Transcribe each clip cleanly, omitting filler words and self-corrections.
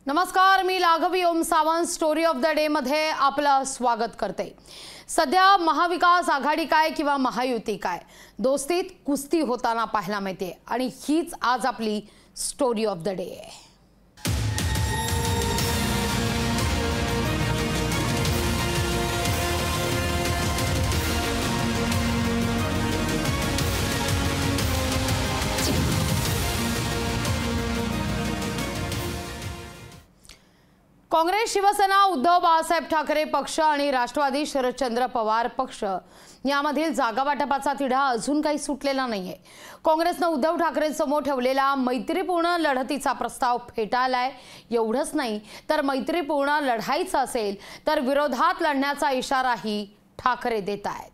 नमस्कार, मी Laghavi Om Sawant story of the day मध्ये आपलं स्वागत करते। सध्या महाविकास आघाडी काय किंवा महायुती काय, दोस्तीत कुस्ती होताना पाहायला मिळते आणि हीच आज आपली स्टोरी ऑफ द डे आहे। काँग्रेस, शिवसेना, उद्धव बाळासाहेब ठाकरे पक्ष आणि राष्ट्रवादी शरदचंद्र पवार पक्ष यामधील जागा वाटपाचा तिढा अजून काही सुटलेला नाहीये। काँग्रेसने उद्धव ठाकरेंसमोर ठेवलेला मैत्रीपूर्ण लढतीचा प्रस्ताव फेटाळलाय। एवढंच नाही तर मैत्रीपूर्ण लढायचं असेल तर विरोधात लढण्याचा इशाराही ठाकरे देत आहेत।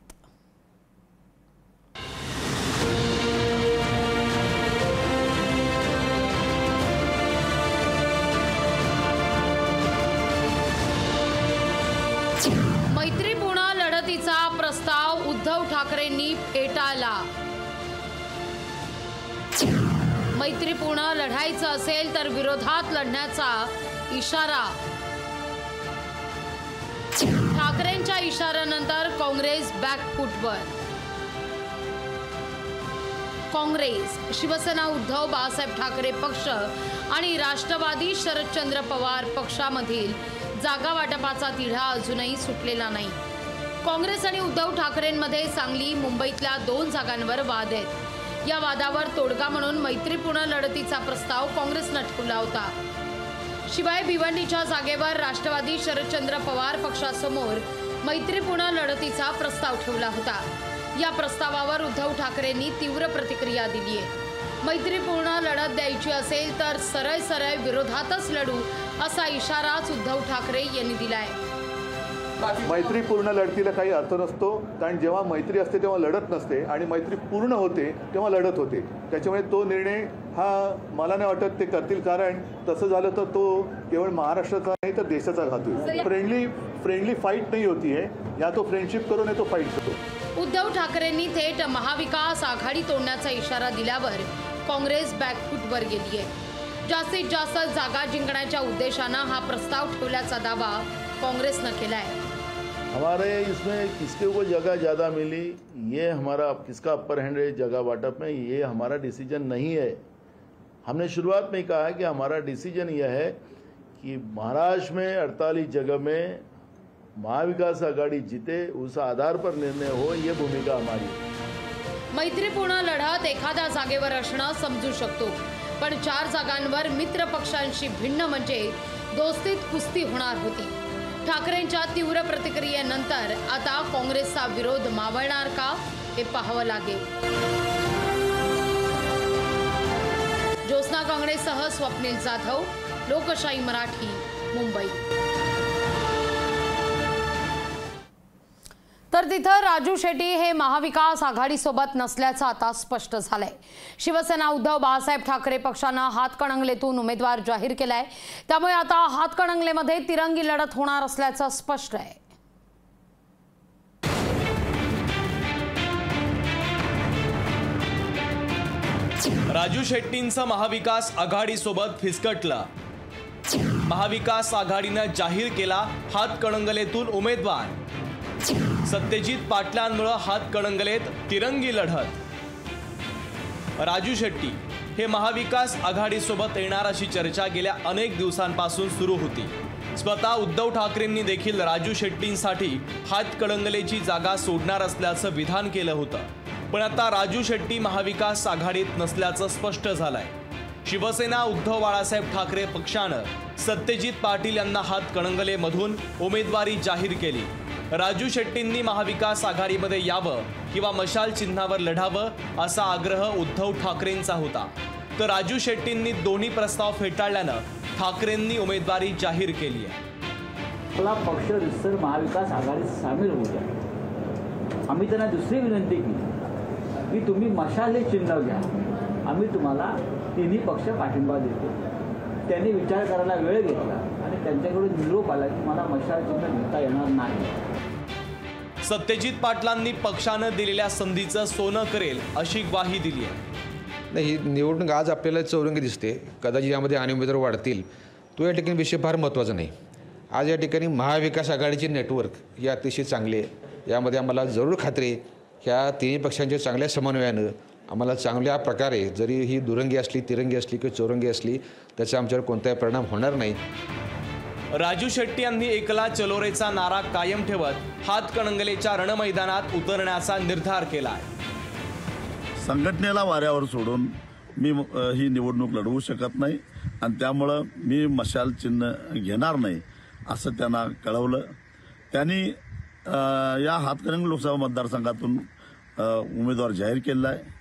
मैत्रीपूर्ण लढतीचा प्रस्ताव उद्धव ठाकरेंनी फेटाळला। मैत्रीपूर्ण लढायचं असेल तर विरोधात लढण्याचा इशारा। ठाकरेंच्या इशाऱ्यानंतर काँग्रेस बॅकफूटवर। काँग्रेस, शिवसेना, उद्धव बाळासाहेब ठाकरे पक्ष आणि राष्ट्रवादी शरदचंद्र पवार पक्षामधील जागा वाटपाचा तिढा अजूनही सुटलेला नाही। काँग्रेस आणि उद्धव ठाकरेंमध्ये सांगली, मुंबईतल्या 2 जागांवर वाद आहेत। या वादावर तोडगा म्हणून मैत्रीपूर्ण लढतीचा प्रस्ताव काँग्रेसने ठेवला होता। शिवाय भिवंडीच्या जागेवर राष्ट्रवादी शरदचंद्र पवार पक्षासमोर मैत्रीपूर्ण लढतीचा प्रस्ताव ठेवला होता। या प्रस्तावावर उद्धव ठाकरेंनी तीव्र प्रतिक्रिया दिली आहे। मैत्रीपूर्ण लढत द्यायची असेल तर सरळ सरळ विरोधातच लढू असा इशाराच उद्धव ठाकरे यांनी दिलाय। मैत्रीपूर्ण लढतीला काही अर्थ नसतो, कारण जेव्हा मैत्री असते तेव्हा लढत नसते आणि मैत्री पूर्ण होते तेव्हा लढत होते। त्याच्यामुळे तो निर्णय हा मला नाही वाटत ते करतील, कारण तसं झालं तर तो केवळ महाराष्ट्राचा नाही तर देशाचा घातोय। फ्रेंडली फाईट नाही होतीये, या तो फ्रेंडशिप करून तो फाईट करतो। उद्धव ठाकरेंनी थेट महाविकास आघाडी तोडण्याचा इशारा दिल्यावर काँग्रेस बॅकफूटवर गेली आहे। जास्तीत जास्त जागा जिंकण्याच्या उद्देशाने हा प्रस्ताव ठेवल्याचा दावा काँग्रेसने केलाय। हमारे इसमें किसके को जगह ज़्यादा मिली, ये हमारा किसका अपर हैंड है जगह वाटप में, ये हमारा डिसीजन नहीं है। हमने शुरुआत में कहा कि हमारा डिसीजन यह है कि महाराष्ट्र में 48 जगह में महाविकास आघाड़ी जीते, उस आधार पर निर्णय हो, ये भूमिका हमारी। मैत्रीपूर्ण लढत एखाद्या जागेवर असणं समजू शकतो, पण 4 जागांवर मित्र पक्षांशी भिन्न म्हणजे दोस्तीत कुस्ती होणार होती। ठाकरेंच्या तीव्र प्रतिक्रियेनंतर आता काँग्रेसचा विरोध मावळणार का हे पाहावं लागेल। ज्योत्स्ना काँग्रेससह स्वप्नील जाधव, लोकशाही मराठी, मुंबई। तर तिथं राजू शेट्टी हे महाविकास आघाडीसोबत नसल्याचं आता स्पष्ट झालंय। शिवसेना, उद्धव बाळासाहेब ठाकरे पक्षानं हातकणंगलेतून उमेदवार जाहीर केलाय, त्यामुळे आता हातकणंगलेमध्ये तिरंगी लढत होणार असल्याचं स्पष्ट आहे। राजू शेट्टींचं महाविकास आघाडीसोबत फिसकटलं। महाविकास आघाडीने जाहीर केला हातकणंगलेतून उमेदवार। सत्यजित पाटलांमुळे हातकणंगलेत तिरंगी लढत। राजू शेट्टी हे महाविकास आघाडीसोबत येणार अशी चर्चा गेल्या अनेक दिवसांपासून सुरू होती। स्वतः उद्धव ठाकरेंनी देखील राजू शेट्टींसाठी हातकणंगलेची जागा सोडणार असल्याचं विधान केलं होतं, पण आता राजू शेट्टी महाविकास आघाडीत नसल्याचं स्पष्ट झालंय। शिवसेना, उद्धव बाळासाहेब ठाकरे पक्षानं सत्यजित पाटील यांना हातकणंगलेमधून उमेदवारी जाहीर केली। राजू शेट्टींनी महाविकास आघाडीमध्ये यावं किंवा मशाल चिन्हावर लढावं असा आग्रह उद्धव ठाकरेंचा होता, तर राजू शेट्टींनी दोन्ही प्रस्ताव फेटाळल्यानं ठाकरेंनी उमेदवारी जाहीर केली आहे। आपला पक्ष रिसर महाविकास आघाडीत सामील होऊ द्या। आम्ही त्यांना दुसरी विनंती केली की तुम्ही मशाल हे चिन्ह घ्या, आम्ही तुम्हाला तिन्ही पक्ष पाठिंबा देतो। त्यांनी विचार करायला वेळ घेतला आणि त्यांच्याकडून निरोप आला की मला मशाल चिन्ह घेता येणार नाही। सत्यजित पाटलांनी पक्षानं दिलेल्या संधीचं सोनं करेल अशी ग्वाही दिली आहे। नाही, ही निवडणूक आज आपल्याला चौरंगी दिसते, कदाचित यामध्ये आणि उमेदवार वाढतील। तो या ठिकाणी विषय फार महत्त्वाचा नाही. आज या ठिकाणी महाविकास आघाडीची नेटवर्क ही अतिशय चांगली आहे. यामध्ये आम्हाला जरूर खात्री आहे ह्या तिन्ही पक्षांच्या चांगल्या समन्वयानं आम्हाला चांगल्या प्रकारे, जरी ही दुरंगी असली, तिरंगी असली किंवा चौरंगी असली, त्याचा आमच्यावर कोणताही परिणाम होणार नाही. राजू शेट्टी यांनी एकला चलोरेचा नारा कायम ठेवत हातकणंगलेच्या रणमैदानात उतरण्याचा निर्धार केला आहे. संघटनेला वाऱ्यावर सोडून मी ही निवडणूक लढवू शकत नाही आणि त्यामुळं मी मशाल चिन्ह घेणार नाही असं त्यांना कळवलं. त्यांनी या हातकणंगले लोकसभा मतदारसंघातून उमेदवार जाहीर केला आहे.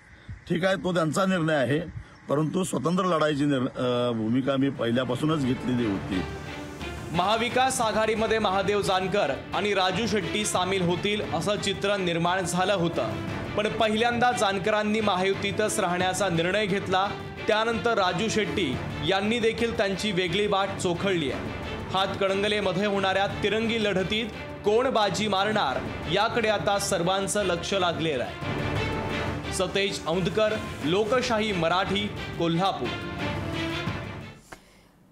ठीक आहे, तो त्यांचा निर्णय आहे, परंतु स्वतंत्र लढाईची भूमिका मी पहिल्यापासूनच घेतलेली होती. महाविकास आघाडीमध्ये महादेव जानकर आणि राजू शेट्टी सामील होतील असं चित्र निर्माण झालं होतं. पण पहिल्यांदा जानकरांनी महायुतीतच राहण्याचा निर्णय घेतला. त्यानंतर राजू शेट्टी यांनी देखील त्यांची वेगळी वाट चोखळली आहे. हातकणंगलेमध्ये होणाऱ्या तिरंगी लढतीत कोण बाजी मारणार याकडे आता सर्वांचं लक्ष लागलेलं आहे. सतेज औंधकर, लोकशाही मराठी, कोल्हापूर.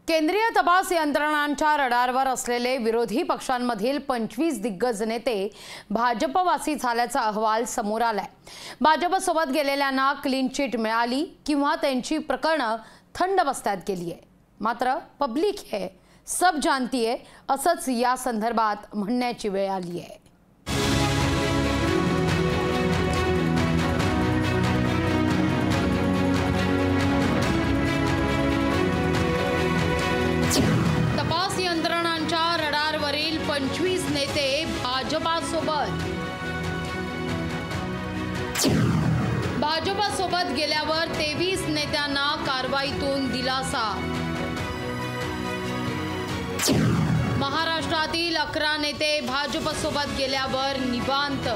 केंद्रीय तपास यंत्रणांच्या रडारवर असलेले विरोधी पक्षांमधील 25 दिग्गज नेते भाजपवासी झाल्याचा अहवाल समोर आलाय. भाजपसोबत गेलेल्यांना क्लीन चिट मिळाली किंवा त्यांची प्रकरणं थंड बस्त्यात गेली आहे. मात्र पब्लिक है सब जानती है असंच या संदर्भात म्हणण्याची वेळ आली आहे. तपास यंत्रणांच्या रडारवरील 25 नेते भाजपासोबत गेल्यावर 23 नेत्यांना कारवाईतून दिलासा. महाराष्ट्रातील 11 नेते भाजपसोबत गेल्यावर निवांत.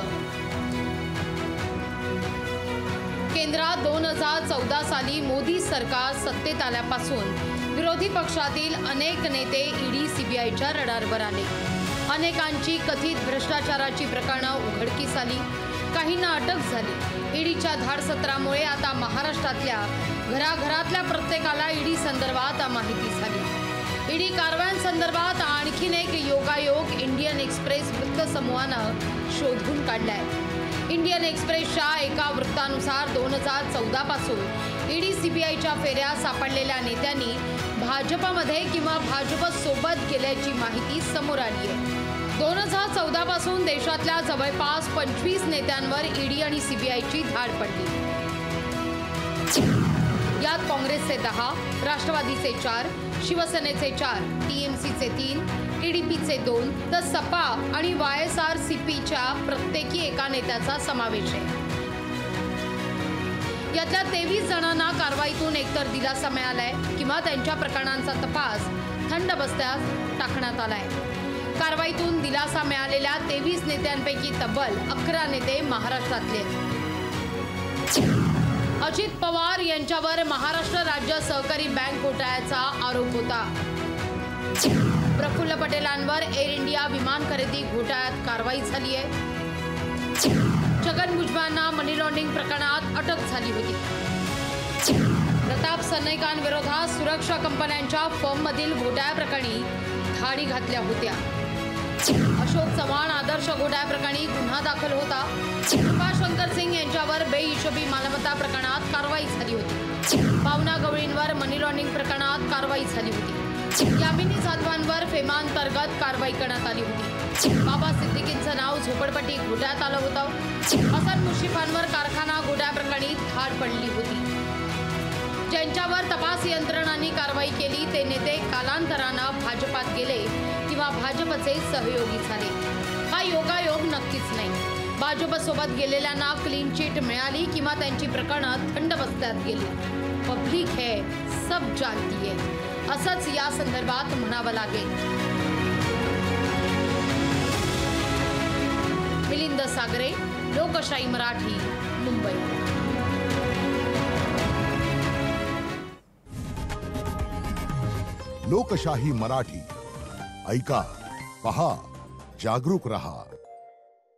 केंद्रात 2014 साली मोदी सरकार सत्तेत आल्यापासून विरोधी पक्षातील अनेक नेते ईडी सीबीआयच्या रडारवर आले. अनेकांची कथित भ्रष्टाचाराची प्रकरणं उघडकीस आली, काहींना अटक झाली. ईडीच्या धाडसत्रामुळे आता महाराष्ट्रातल्या घराघरातल्या प्रत्येकाला ईडी संदर्भात माहिती झाली. ईडी कारवायांसंदर्भात आणखीन एक योगायोग इंडियन एक्सप्रेस वृत्तसमूहानं शोधून काढलाय. इंडियन एक्सप्रेसच्या एका वृत्तानुसार 2014 पासून ईडी सीबीआयच्या फेऱ्या सापडलेल्या नेत्यांनी भाजपमध्ये किंवा भाजपसोबत गेल्याची माहिती समोर आली आहे. 2014 पासून देशातल्या जवळपास 25 नेत्यांवर ईडी आणि सीबीआयची धाड पडली. यात काँग्रेसचे 10, राष्ट्रवादीचे 4, शिवसेनेचे 4, टीएमसीचे 3, टीडीपीचे 2 तर सपा आणि वायएसआरसीपीच्या प्रत्येकी एका नेत्याचा समावेश आहे. यातल्या 23 जणांना कारवाईतून एकतर दिलासा मिळालाय किंवा त्यांच्या प्रकरणांचा तपास थंड बस्त्यात टाकण्यात आलाय. कारवाईतून दिलासा मिळालेल्या 23 नेत्यांपैकी तब्बल 11 नेते महाराष्ट्रातले. अजित पवार यांच्यावर महाराष्ट्र राज्य सहकारी बँक घोटाळ्याचा आरोप होता. प्रफुल्ल पटेलांवर एअर इंडिया विमान खरेदी घोटाळ्यात कारवाई झाली आहे. छगन भुजबळांना मनी लॉन्ड्रिंग प्रकरणात अटक झाली होती. प्रताप सरनाईकांविरोधात सुरक्षा कंपन्यांच्या फर्ममधील घोटाळ्याप्रकरणी धाडी घातल्या होत्या. अशोक चव्हाण आदर्श घोटाळ्याप्रकरणी गुन्हा दाखल होता. कृपाशंकर सिंग यांच्यावर बेहिशोबी मालमत्ता प्रकरणात कारवाई झाली होती. भावना गवळींवर मनी लॉन्ड्रिंग प्रकरणात कारवाई झाली होती. यामिनी जाधवांवर फेमांतर्गत कारवाई करण्यात आली होती. बाबा सिद्दीकींचं नाव झोपडपट्टी घोटाळ्यात आलं होतं. हसन मुश्रीफांवर कारखाना घोटाळ्याप्रकरणी धाड पडली होती. ज्यांच्यावर तपास यंत्रणांनी कारवाई केली ते नेते कालांतरानं भाजपात गेले किंवा भाजपचे सहयोगी झाले. हा योगायोग नक्कीच नाही. भाजपसोबत गेलेल्यांना क्लीन चिट मिळाली किंवा त्यांची प्रकरणं थंड बस्त्यात गेली. पब्लिक है सब जानती है असंच या संदर्भात म्हणावं लागेल. मिलिंद सागरे, लोकशाही मराठी, मुंबई. लोकशाही मराठी ऐका, पहा, जागरूक रहा.